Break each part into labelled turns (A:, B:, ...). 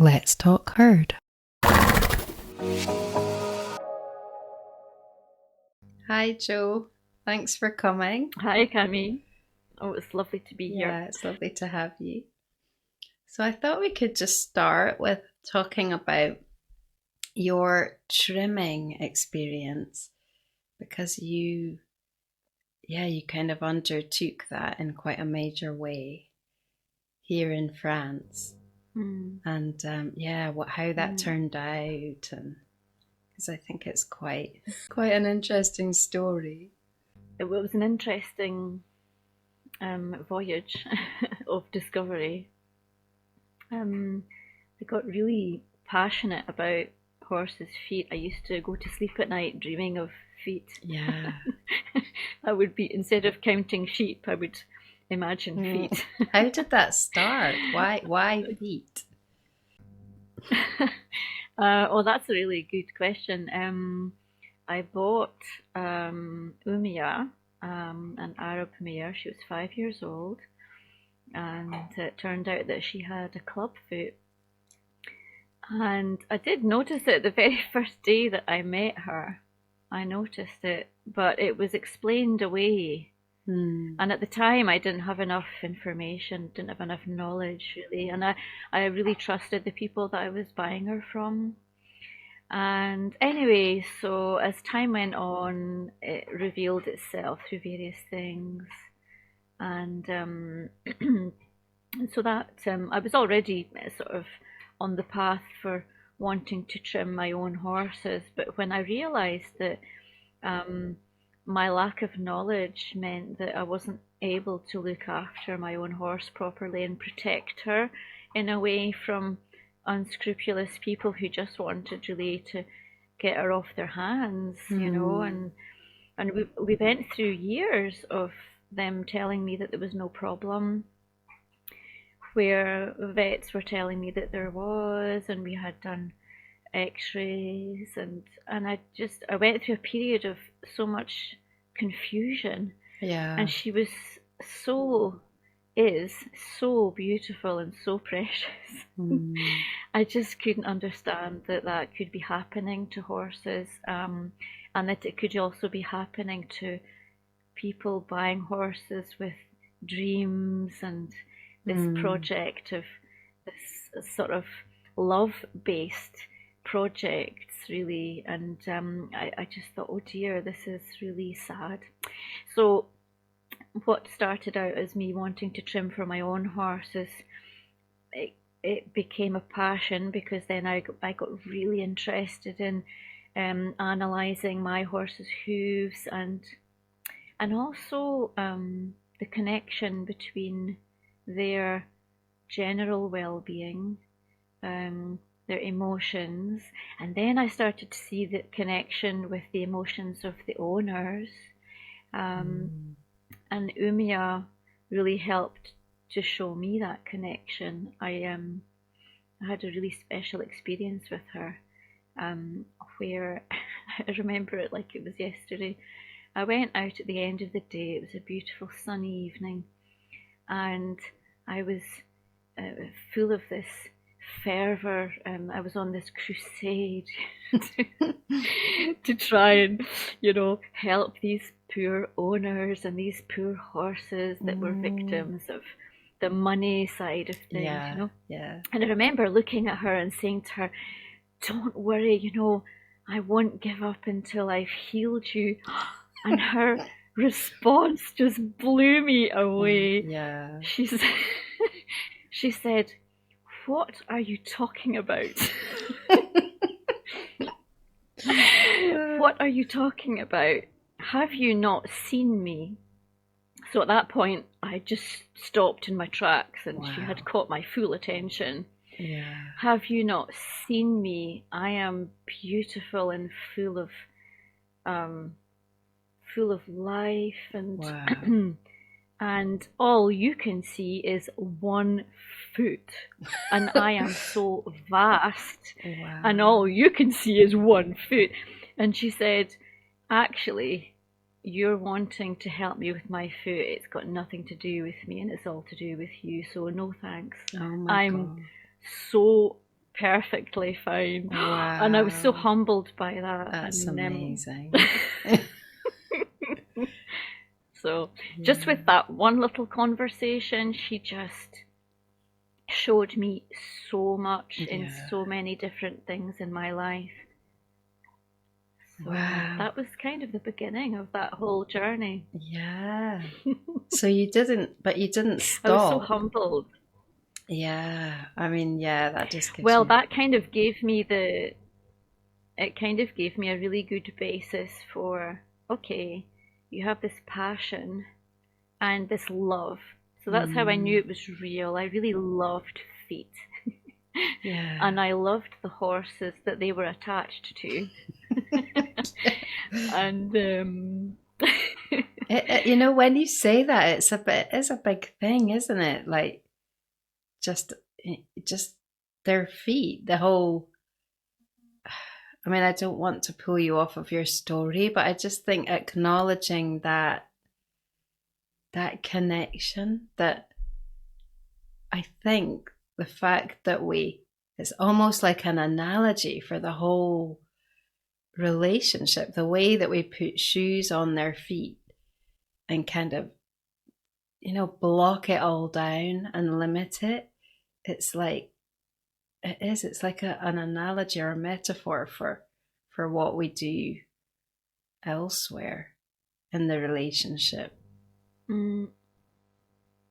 A: Let's talk herd. Hi, Joe. Thanks for coming.
B: Hi, Cami. Oh, it's lovely to be here.
A: Yeah, it's lovely to have you. So I thought we could just start with talking about your trimming experience, because you kind of undertook that in quite a major way here in France. And how that turned out, and because I think it's quite an interesting story.
B: It was an interesting voyage of discovery. I got really passionate about horses' feet. I used to go to sleep at night dreaming of feet.
A: Yeah.
B: I would be, instead of counting sheep, I would imagine feet.
A: How did that start? Why feet?
B: Oh, that's a really good question. I bought Ouhmia, an Arab mare. She was 5 years old, and it turned out that she had a club foot. And I did notice it the very first day that I met her. I noticed it, but it was explained away. And at the time, I didn't have enough information, didn't have enough knowledge, really. And I really trusted the people that I was buying her from. And anyway, so as time went on, it revealed itself through various things. And so that I was already sort of on the path for wanting to trim my own horses. But when I realized that my lack of knowledge meant that I wasn't able to look after my own horse properly and protect her in a way from unscrupulous people who just wanted really to get her off their hands, and we went through years of them telling me that there was no problem, where vets were telling me that there was, and we had done x-rays, and I went through a period of so much confusion.
A: Yeah.
B: And she was is so beautiful and so precious. I just couldn't understand that could be happening to horses, and that it could also be happening to people buying horses with dreams and this project of this sort of love-based projects, really. And I just thought, oh dear, this is really sad. So what started out as me wanting to trim for my own horses, it became a passion, because then I got really interested in analysing my horse's hooves, and also the connection between their general well-being, their emotions, and then I started to see the connection with the emotions of the owners. And Ouhmia really helped to show me that connection. I had a really special experience with her, where I remember it like it was yesterday. I went out at the end of the day. It was a beautiful sunny evening, and I was full of this fervour. I was on this crusade to try and, help these poor owners and these poor horses that were victims of the money side of things,
A: Yeah.
B: And I remember looking at her and saying to her, "Don't worry, I won't give up until I've healed you." And her response just blew me away.
A: Yeah.
B: She said, "What are you talking about?" "What are you talking about? Have you not seen me?" So at that point, I just stopped in my tracks, and she had caught my full attention.
A: Yeah.
B: "Have you not seen me? I am beautiful and full of life, and and all you can see is 1 foot, and I am so vast, and all you can see is 1 foot." And she said, "Actually, you're wanting to help me with my foot. It's got nothing to do with me, and it's all to do with you. So no thanks.
A: Oh my
B: I'm
A: God.
B: so perfectly fine. And I was so
A: Wow.
B: humbled by that.
A: That's amazing.
B: So just
A: Yeah.
B: with that one little conversation, she just showed me so much in
A: Yeah.
B: so many different things in my life. So
A: Wow.
B: that was kind of the beginning of that whole journey.
A: Yeah. So you didn't
B: I was so
A: stop.
B: humbled.
A: Yeah. I mean, yeah, that just gives
B: Well,
A: you.
B: that kind of gave me it kind of gave me a really good basis for, okay, you have this passion and this love. So that's how I knew
A: Mm,
B: it was real. I really loved feet.
A: yeah.
B: And I loved the horses that they were attached to. And
A: When you say that, it's a big thing, isn't it? Like just, just their feet, the whole. I mean, I don't want to pull you off of your story, but I just think acknowledging that connection, that I think the fact that it's almost like an analogy for the whole relationship, the way that we put shoes on their feet and kind of, block it all down and limit it. It's like, it's like an analogy or a metaphor for what we do elsewhere in the relationship.
B: mm,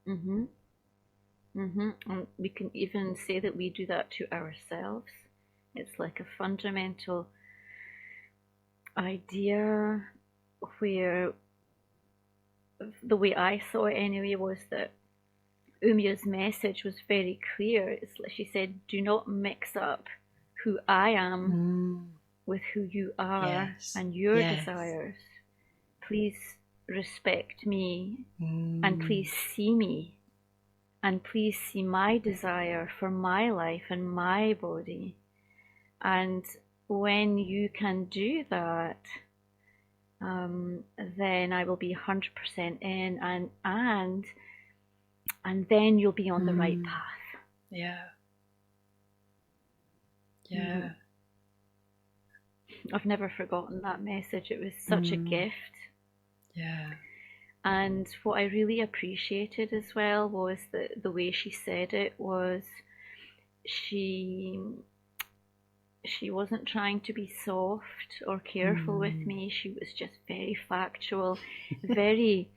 B: mhm, mhm. And we can even say that we do that to ourselves. It's like a fundamental idea where the way I saw it anyway was that Ouhmia's message was very clear. It's like she said, do not mix up who I am
A: Mm,
B: with who you are
A: yes,
B: and your
A: yes.
B: desires. Please respect me and
A: Mm,
B: please see me and please see my desire for my life and my body. And when you can do that, then I will be 100% in, and then you'll be on the right
A: mm,
B: path.
A: yeah,
B: Mm.
A: yeah.
B: I've never forgotten that message. It was such a
A: Mm,
B: gift.
A: yeah.
B: And what I really appreciated as well was that the way she said it was she she wasn't trying to be soft or careful with
A: Mm,
B: me. She was just very factual, very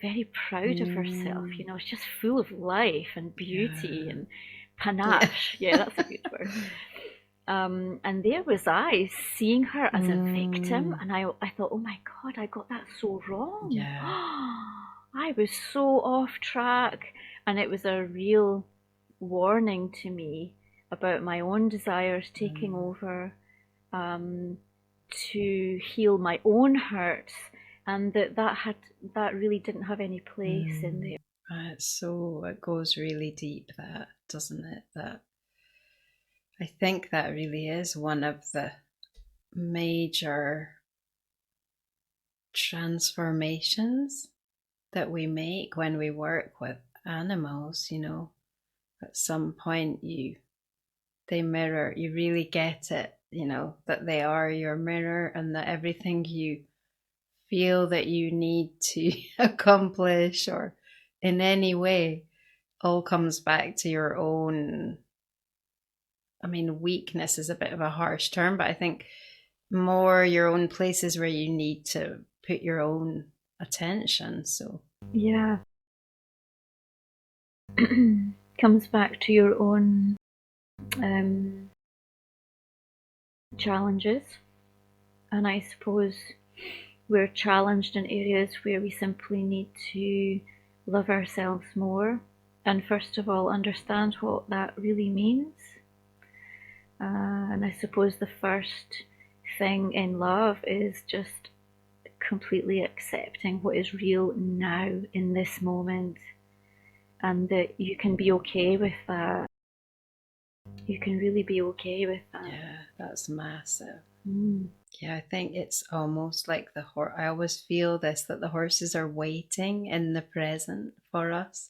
B: very proud of herself.
A: mm,
B: She's just full of life and beauty
A: yeah,
B: and
A: yeah.
B: panache. Yeah, that's a good word. And there was I seeing her as a victim,
A: Mm,
B: and I thought, oh my God, I got that so wrong.
A: yeah.
B: I was so off track, and it was a real warning to me about my own desires taking
A: Mm,
B: over, um, to heal my own hurts, and that really didn't have any place in
A: mm.
B: there.
A: It goes really deep, that, doesn't it? That I think that really is one of the major transformations that we make when we work with animals. At some point they mirror, you really get it, that they are your mirror, and that everything you feel that you need to accomplish or in any way all comes back to your own. I mean, weakness is a bit of a harsh term, but I think more your own places where you need to put your own attention. So,
B: Yeah. Comes back to your own um, challenges, and I suppose we're challenged in areas where we simply need to love ourselves more, and first of all understand what that really means. And I suppose the first thing in love is just completely accepting what is real now in this moment, and that you can be okay with that. You can really be okay with that.
A: yeah, that's massive.
B: Mm.
A: Yeah, I think it's almost like I always feel this, that the horses are waiting in the present for us,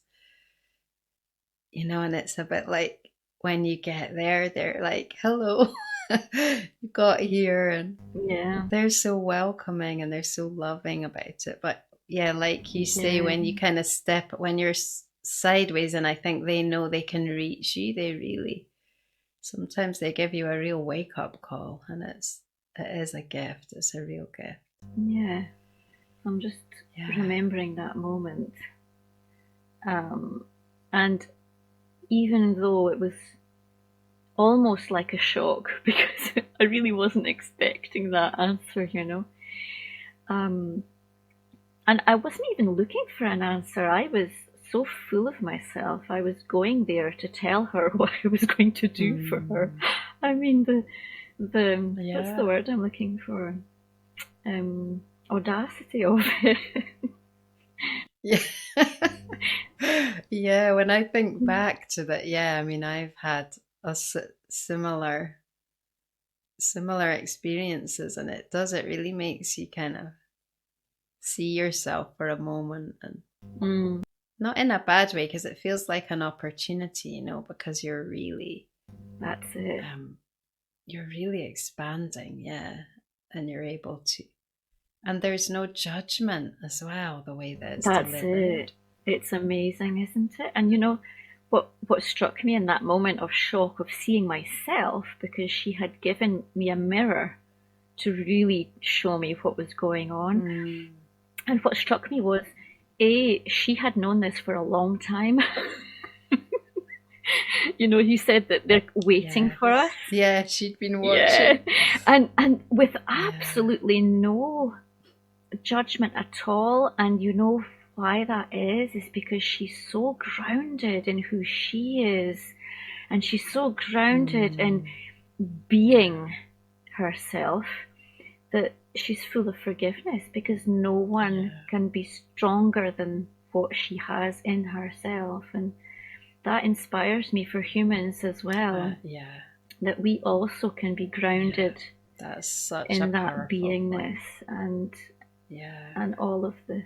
A: and it's a bit like when you get there, they're like, hello, you got here. And
B: Yeah,
A: they're so welcoming and they're so loving about it. But yeah, like you say,
B: yeah,
A: when you kind of step, when you're sideways, and I think they know they can reach you, they really, sometimes they give you a real wake up call, and it is a gift. It's a real gift.
B: yeah. I'm just
A: Yeah.
B: remembering that moment. And even though it was almost like a shock because I really wasn't expecting that answer, you know. Um, and I wasn't even looking for an answer. I was so full of myself. I was going there to tell her what I was going to do for her. I mean, the what's the
A: Yeah.
B: word I'm looking for? Audacity of it.
A: Yeah. Yeah, when I think back to that, yeah, I mean, I've had a similar experiences, and it really makes you kind of see yourself for a moment, and
B: Mm,
A: not in a bad way, because it feels like an opportunity, because
B: that's it.
A: um you're really expanding, yeah, and you're able to, and there's no judgment as well, the way that it's
B: That's
A: delivered.
B: it. It's amazing, isn't it? And you know what struck me in that moment of shock of seeing myself, because she had given me a mirror to really show me what was going on.
A: Mm,
B: And what struck me was, A, she had known this for a long time. You know, you said that they're waiting
A: yes.
B: for us.
A: Yeah, she'd been
B: Yeah.
A: watching.
B: And with
A: Yeah.
B: absolutely no judgment at all. And you know why that is because she's so grounded in who she is. And she's so grounded in
A: Mm, yeah.
B: being herself that she's full of forgiveness because no one
A: Yeah.
B: can be stronger than what she has in herself. And that inspires me for humans as well,
A: Yeah.
B: that we also can be
A: Yeah.
B: grounded
A: That's such a
B: in that
A: powerful
B: beingness
A: point.
B: and
A: Yeah.
B: and all of the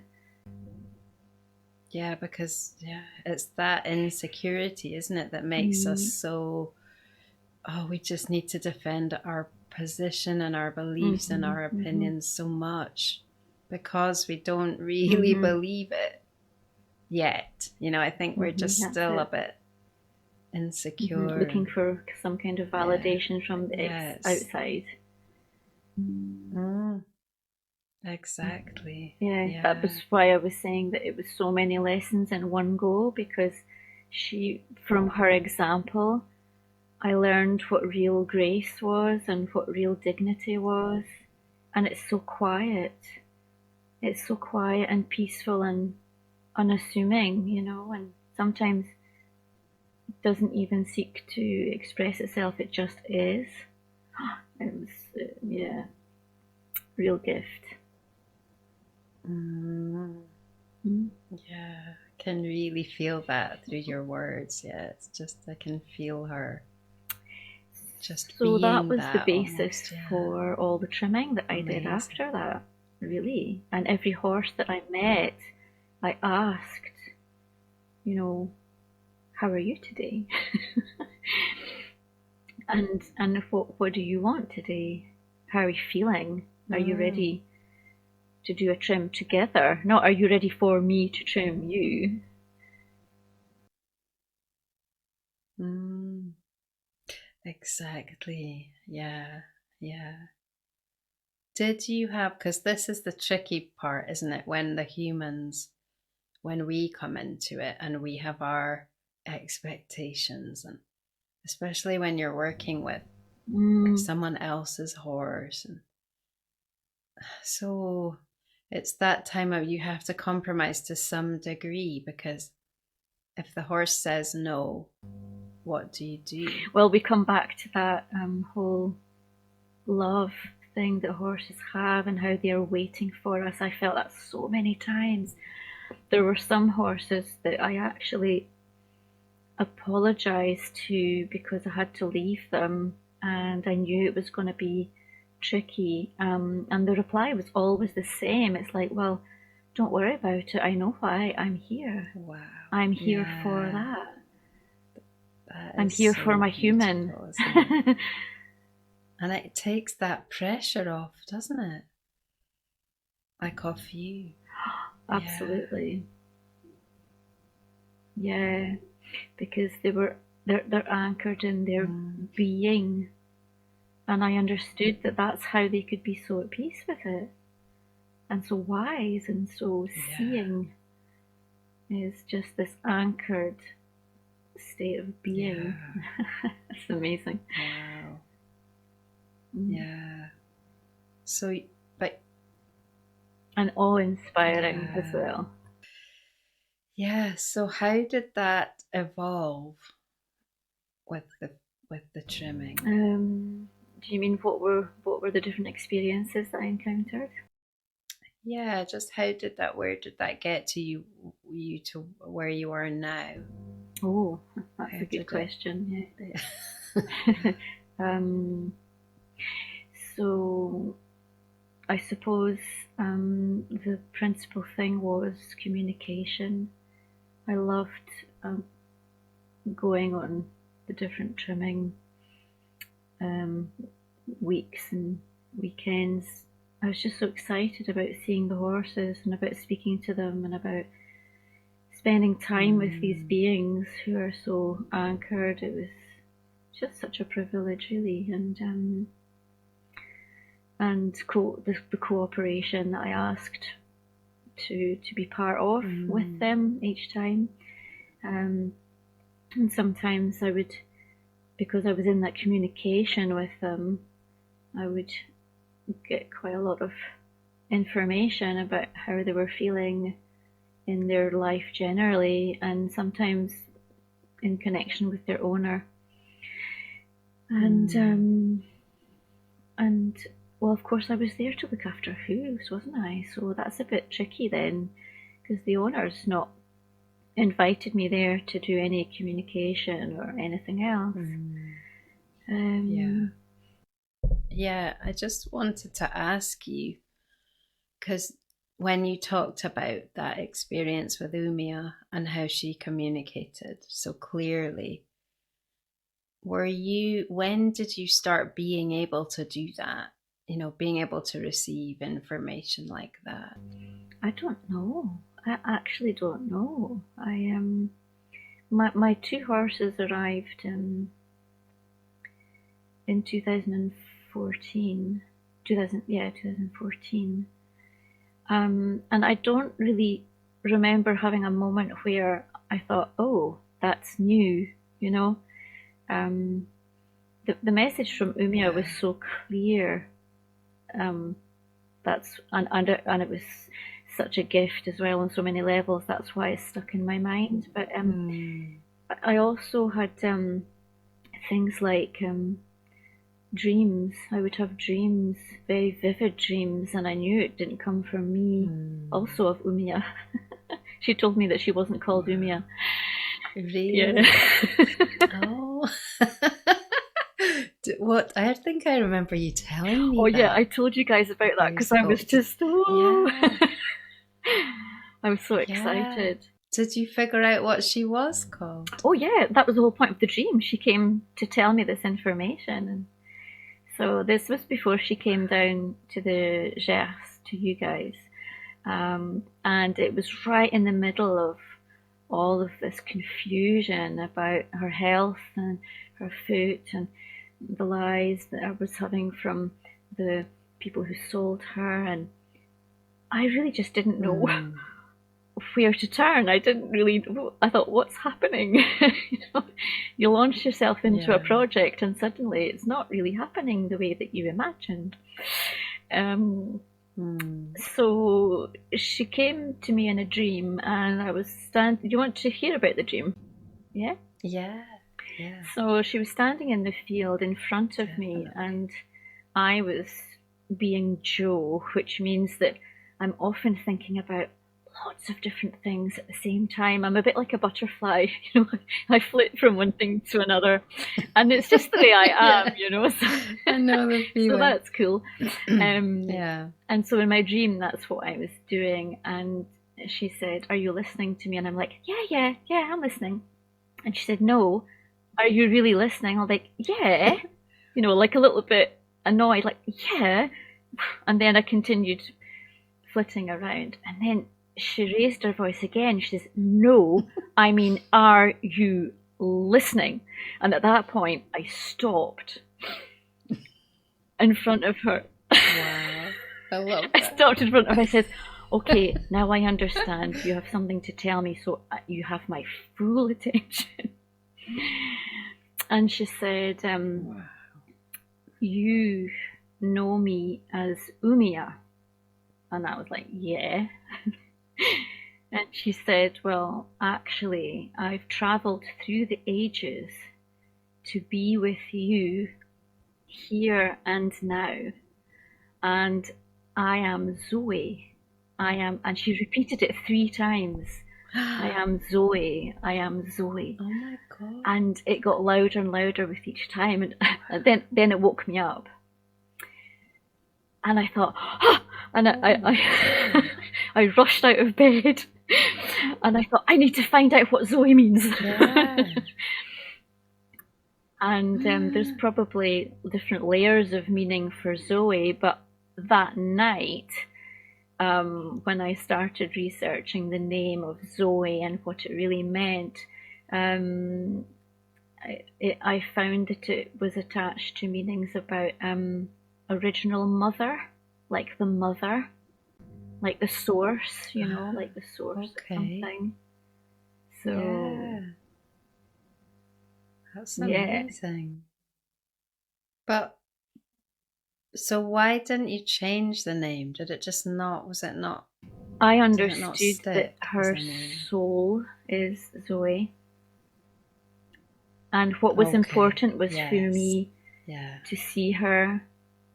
A: Yeah, because yeah, it's that insecurity, isn't it, that makes us
B: mm,
A: so, oh, we just need to defend our position and our beliefs and
B: mm-hmm,
A: our
B: mm-hmm,
A: opinions so much because we don't really
B: mm-hmm,
A: believe it yet. I think we're
B: mm-hmm,
A: just
B: that's
A: still a
B: it.
A: bit
B: Mm-hmm.
A: insecure,
B: Looking
A: and
B: for some kind of
A: yeah,
B: validation from the
A: yeah, it's
B: outside.
A: mm, exactly,
B: Yeah, that was
A: yeah,
B: why I was saying that it was so many lessons in one go because from her example, I learned what real grace was and what real dignity was. And it's so quiet. It's so quiet and peaceful and unassuming, you know, and sometimes doesn't even seek to express itself, it just is. It was, yeah, real gift.
A: mm,
B: Mm.
A: yeah. Can really feel that through your words. Yeah, it's just I can feel her just
B: So that
A: being
B: was the
A: that
B: basis
A: almost. Yeah,
B: for all the trimming that I did
A: amazing.
B: after that, really. And every horse that I met, I asked, you know, how are you today? And what do you want today? How are you feeling? Are you
A: Mm,
B: ready to do a trim together? Not are you ready for me to trim you?
A: mm, exactly. Yeah, yeah. Did you have, because this is the tricky part, isn't it? When we come into it and we have our expectations, and especially when you're working with
B: Mm,
A: someone else's horse. And so it's that time of you have to compromise to some degree, because if the horse says no, what do you do?
B: well, we come back to that whole love thing that horses have and how they're waiting for us. I felt that so many times. There were some horses that I actually apologized to because I had to leave them and I knew it was going to be tricky. And the reply was always the same. It's like, well, don't worry about it. I know why I'm here.
A: Wow.
B: I'm here for
A: Yeah.
B: that.
A: That
B: I'm
A: is
B: here for
A: so
B: my human.
A: beautiful, isn't it? And it takes that pressure off, doesn't it? Like off you.
B: Absolutely. Yeah, because they're anchored in their being, and I understood that that's how they could be so at peace with it, and so wise, and so seeing is just this anchored state of being. Yeah. It's amazing.
A: Wow. Yeah. So, but
B: and awe-inspiring as well.
A: Yeah. So, how did that evolve with the trimming?
B: Do you mean what were the different experiences that I encountered?
A: Yeah, just where did that get to you to where you are now?
B: Oh, that's a good question. Yeah. So I suppose the principal thing was communication. I loved going on the different trimming weeks and weekends. I was just so excited about seeing the horses and about speaking to them and about spending time with these beings who are so anchored. It was just such a privilege, really, and the cooperation that I asked to be part of with them each time. And sometimes I would, because I was in that communication with them, I would get quite a lot of information about how they were feeling in their life generally, and sometimes in connection with their owner. And well, of course, I was there to look after hooves, wasn't I? So that's a bit tricky then, because the owner's not invited me there to do any communication or anything else.
A: Yeah, I just wanted to ask you, because when you talked about that experience with Ouhmia and how she communicated so clearly, when did you start being able to do that? Being able to receive information like that?
B: I don't know. I actually don't know. My two horses arrived in 2014. 2014. And I don't really remember having a moment where I thought, oh, that's new, you know. The message from Ouhmia was so clear. And it was such a gift as well on so many levels. That's why it's stuck in my mind. But I also had things like dreams. I would have dreams, very vivid dreams, and I knew it didn't come from me. Also of Ouhmia. She told me that she wasn't called Ouhmia.
A: Really?
B: Yeah.
A: Oh. What? I think I remember you telling me
B: Oh,
A: that.
B: yeah, I told you guys about that because I was just,
A: Yeah.
B: I was so excited.
A: Did you figure out what she was called?
B: Oh, yeah, that was the whole point of the dream. She came to tell me this information. And so this was before she came down to the Gers, to you guys. And it was right in the middle of all of this confusion about her health and her foot and the lies that I was having from the people who sold her. And I really just didn't know where to turn. I thought, what's happening? You launch yourself into a project and suddenly it's not really happening the way that you imagined. So she came to me in a dream, and I was standing. Do you want to hear about the dream? Yeah?
A: Yeah.
B: So she was standing in the field in front of me, and I was being Joe, which means that I'm often thinking about lots of different things at the same time. I'm a bit like a butterfly, I flit from one thing to another, and it's just the way I am, So,
A: I know the feeling.
B: So that's cool. And so in my dream, that's what I was doing. And she said, "Are you listening to me?" And I'm like, yeah, I'm listening. And she said, "No, are you really listening? I'm like, yeah, like a little bit annoyed, like, yeah. And then I continued flitting around. And then she raised her voice again. She says, no, I mean, are you listening? And at that point, I stopped in front of her.
A: Wow. I love
B: I
A: that.
B: stopped in front of her. I said, okay, now I understand. You have something to tell me, so you have my full attention. And she said,
A: Wow.
B: you know me as Ouhmia. And I was like, yeah. And she said, well, actually, I've travelled through the ages to be with you here and now. And I am Zoe. And she repeated it 3 times. I am Zoe. I am Zoe.
A: Oh my God.
B: And it got louder and louder with each time. And then it woke me up. And I thought, ah! And I rushed out of bed. And I thought, I need to find out what Zoe means.
A: Yeah.
B: And there's probably different layers of meaning for Zoe, but that night, when I started researching the name of Zoe and what it really meant, I found that it was attached to meanings about original mother, like the mother, like the source, like the source of something. So,
A: Yeah. That's
B: yeah.
A: amazing. But so why didn't you change the name? Did it just not, was it not,
B: I
A: did it not
B: understood that
A: stick as
B: her
A: a name?
B: soul is Zoe. And what was
A: Okay.
B: important was for
A: Yes.
B: me
A: Yeah.
B: to see her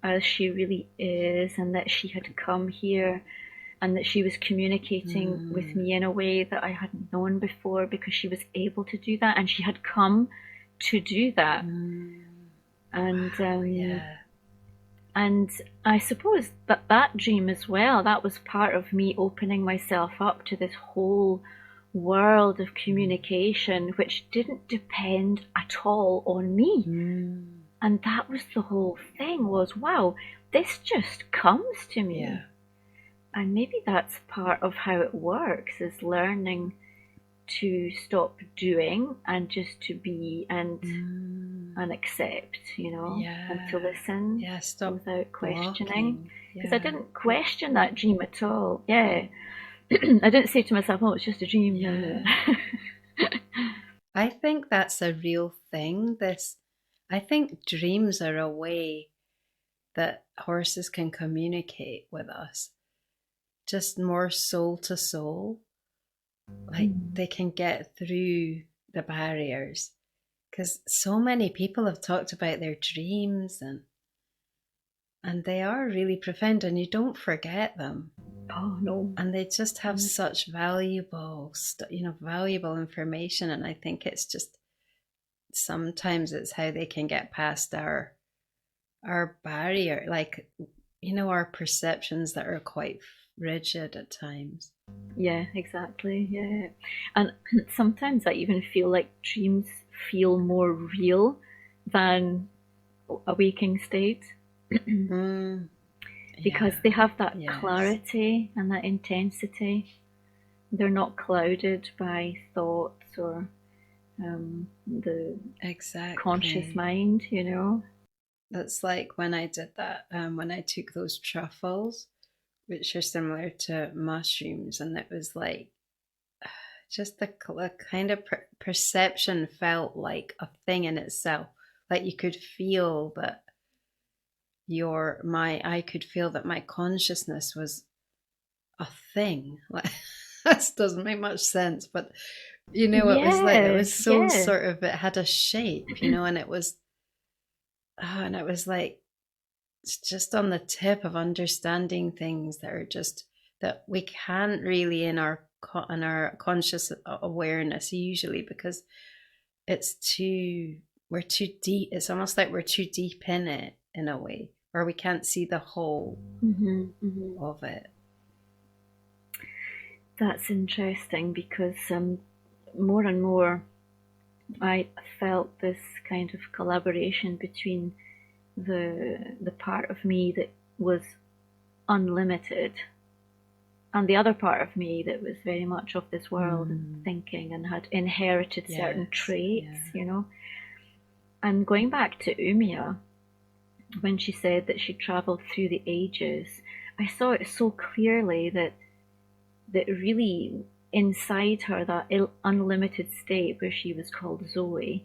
B: as she really is, and that she had come here and that she was communicating with me in a way that I hadn't known before, because she was able to do that and she had come to do that. And
A: Yeah.
B: and I suppose that dream as well, that was part of me opening myself up to this whole world of communication, which didn't depend at all on me. And that was the whole thing, was, wow, this just comes to me.
A: Yeah.
B: And maybe that's part of how it works, is learning to stop doing and just to be and accept,
A: Yeah.
B: and to listen
A: Yeah. Stop
B: without questioning.
A: blocking.
B: Because I didn't question that dream at all. Yeah. I didn't say to myself, oh, it's just a dream.
A: Yeah. I think that's a real thing. I think dreams are a way that horses can communicate with us, just more soul to soul. Like they can get through the barriers, because so many people have talked about their dreams, and they are really profound, and you don't forget them.
B: Oh, no.
A: And they just have such valuable information. And I think it's just, sometimes it's how they can get past our barrier, like, our perceptions that are quite rigid at times.
B: Yeah, exactly. Yeah. And sometimes I even feel like dreams feel more real than a waking state. Because they have that clarity and that intensity. They're not clouded by thoughts or the conscious mind,
A: That's like when I did that, when I took those truffles, which are similar to mushrooms, and it was like, just the kind of perception felt like a thing in itself. Like you could feel that I could feel that my consciousness was a thing. Like, this doesn't make much sense, but it was like, it was so sort of, it had a shape, and it was, and it was like, it's just on the tip of understanding things that are just, that we can't really in our conscious awareness usually, because we're too deep. It's almost like we're too deep in it in a way, or we can't see the whole of it.
B: That's interesting, because more and more I felt this kind of collaboration between the part of me that was unlimited and the other part of me that was very much of this world and thinking and had inherited certain traits, you know. And going back to Ouhmia, when she said that she travelled through the ages, I saw it so clearly that really inside her, that unlimited state where she was called Zoe,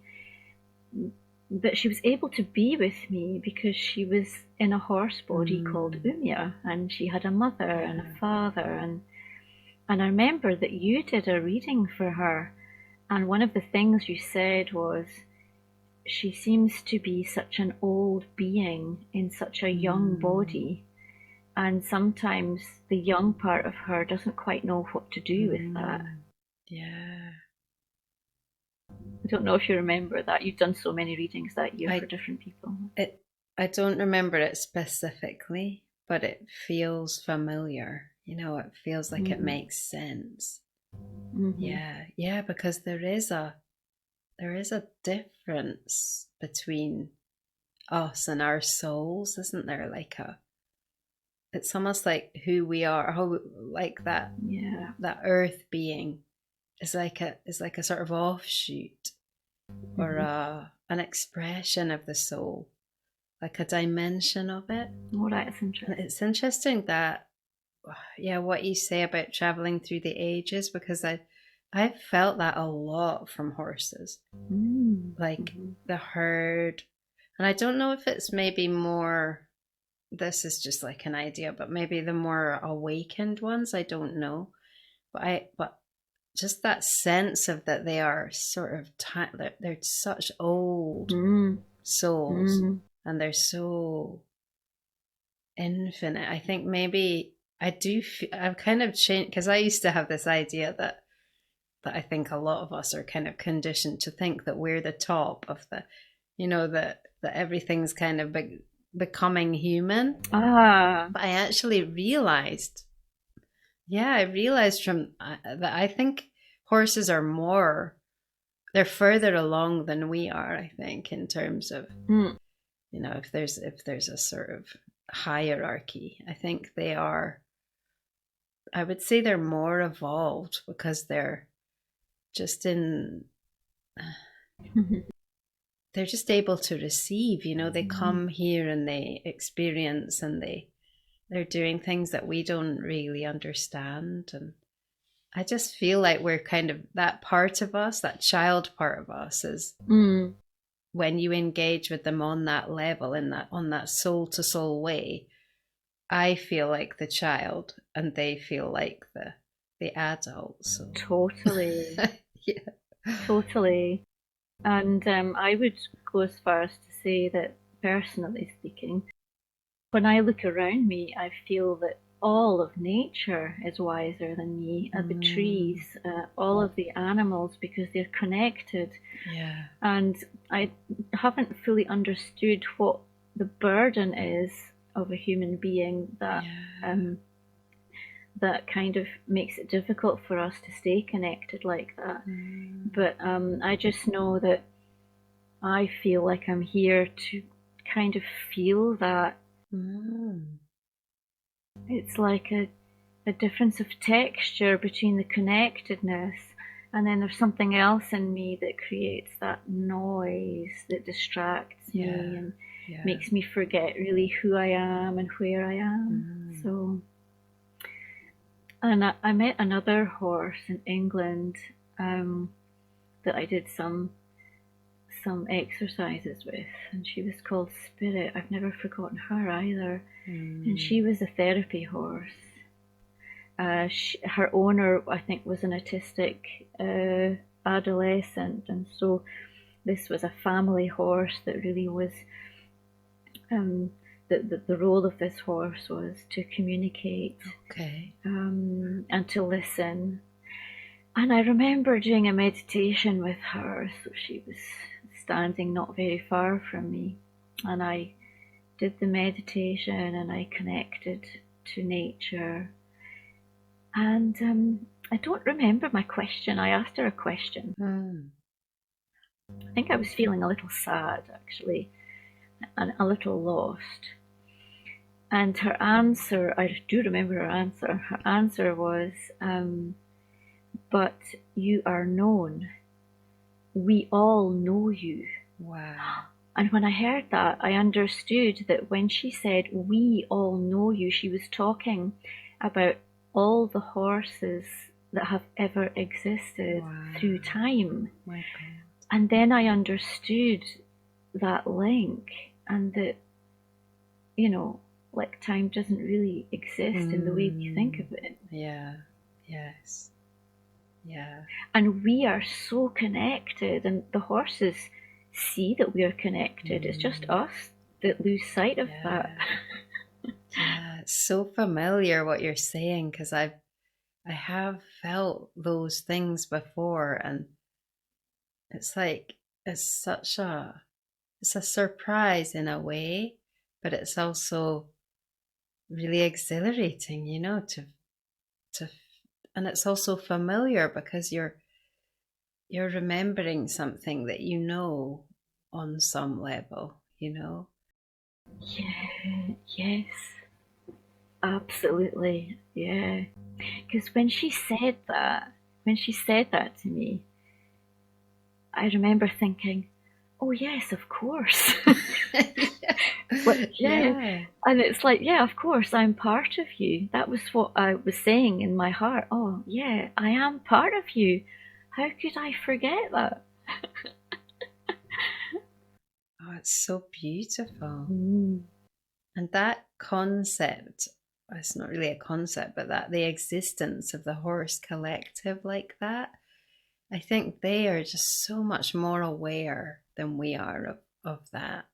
B: that she was able to be with me because she was in a horse body called Ouhmia, and she had a mother and a father, and I remember that you did a reading for her, and one of the things you said was, she seems to be such an old being in such a young body, and sometimes the young part of her doesn't quite know what to do with that.
A: Yeah.
B: I don't know if you remember that. You've done so many readings that year for different people.
A: I don't remember it specifically, but it feels familiar. You know, it feels like it makes sense. Yeah, because there is a difference between us and our souls, isn't there? It's almost like who we are, how like that.
B: Yeah.
A: That earth being is like a sort of offshoot or an expression of the soul, like a dimension of it.
B: Oh, that's interesting.
A: And it's interesting that, yeah, what you say about traveling through the ages, because I felt that a lot from horses, like the herd. And I don't know if it's maybe more, this is just like an idea, but maybe the more awakened ones, I don't know. But just that sense of that they are sort of they're such old souls, and they're so infinite. I think maybe I've kind of changed, because I used to have this idea that I think a lot of us are kind of conditioned to think that we're the top of the, you know, that everything's kind of becoming human. But I actually realized, yeah, I realized from that I think horses are more, they're further along than we are, I think, in terms of, you know, if there's a sort of hierarchy, I think they are, I would say they're more evolved because they're just in they're just able to receive, you know, they come here and they experience, and they're doing things that we don't really understand. And I just feel like we're kind of, that part of us, that child part of us is, when you engage with them on that level, in that, on that soul to soul way, I feel like the child and they feel like the adult. So
B: Totally.
A: yeah.
B: Totally. And I would go as far as to say that, personally speaking, when I look around me, I feel that all of nature is wiser than me, the trees, all of the animals, because they're connected.
A: Yeah.
B: And I haven't fully understood what the burden is of a human being that that kind of makes it difficult for us to stay connected like that. But I just know that I feel like I'm here to kind of feel that. It's like a difference of texture between the connectedness, and then there's something else in me that creates that noise that distracts me and makes me forget really who I am and where I am. So, and I met another horse in England that I did some exercises with, and she was called Spirit. I've never forgotten her either. And she was a therapy horse. Her owner, I think, was an autistic adolescent, and so this was a family horse that really was. The role of this horse was to communicate, and to listen. And I remember doing a meditation with her. So she was standing not very far from me, and I did the meditation and I connected to nature. And I don't remember my question. I asked her a question. I think I was feeling a little sad, actually, and a little lost. And her answer, I do remember her answer. Her answer was, but you are known. We all know you.
A: Wow.
B: And when I heard that, I understood that when she said, we all know you, she was talking about all the horses that have ever existed through time.
A: My God.
B: And then I understood that link, and that, like time doesn't really exist in the way we think of it.
A: Yeah. Yes. Yeah.
B: And we are so connected, and the horses see that we are connected. It's just us that lose sight of that.
A: Yeah, it's so familiar what you're saying, because I have felt those things before, and it's like it's a surprise in a way, but it's also really exhilarating, to and it's also familiar because you're remembering something that you know on some level.
B: Yeah, yes, absolutely. Yeah. Because when she said that to me, I remember thinking, oh, yes, of course. It's like, yeah.
A: Yeah.
B: And it's like, yeah, of course, I'm part of you. That was what I was saying in my heart. Oh, yeah, I am part of you. How could I forget that?
A: Oh, it's so beautiful.
B: Mm.
A: And that concept, it's not really a concept, but that the existence of the horse collective like that, I think they are just so much more aware than we are of that.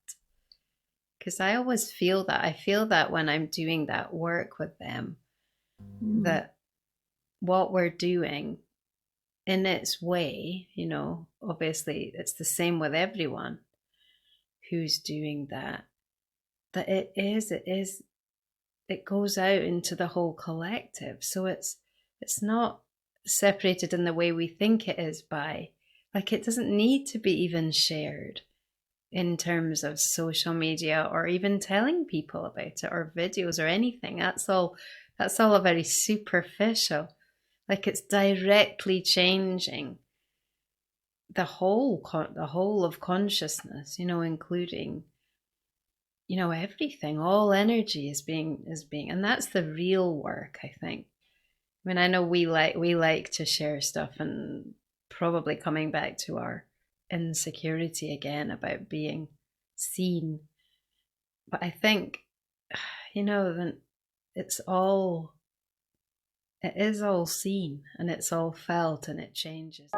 A: Because I always feel that. I feel that when I'm doing that work with them,
B: Mm.
A: that what we're doing in its way, obviously it's the same with everyone who's doing that, that it goes out into the whole collective. So it's not separated in the way we think it is, by like, it doesn't need to be even shared in terms of social media or even telling people about it or videos or anything. That's all a very superficial, like, it's directly changing the whole of consciousness, including, everything. All energy is being, and that's the real work, I think. I mean, I know we like to share stuff, and probably coming back to our insecurity again about being seen. But I think, then it's all it is all seen, and it's all felt, and it changes.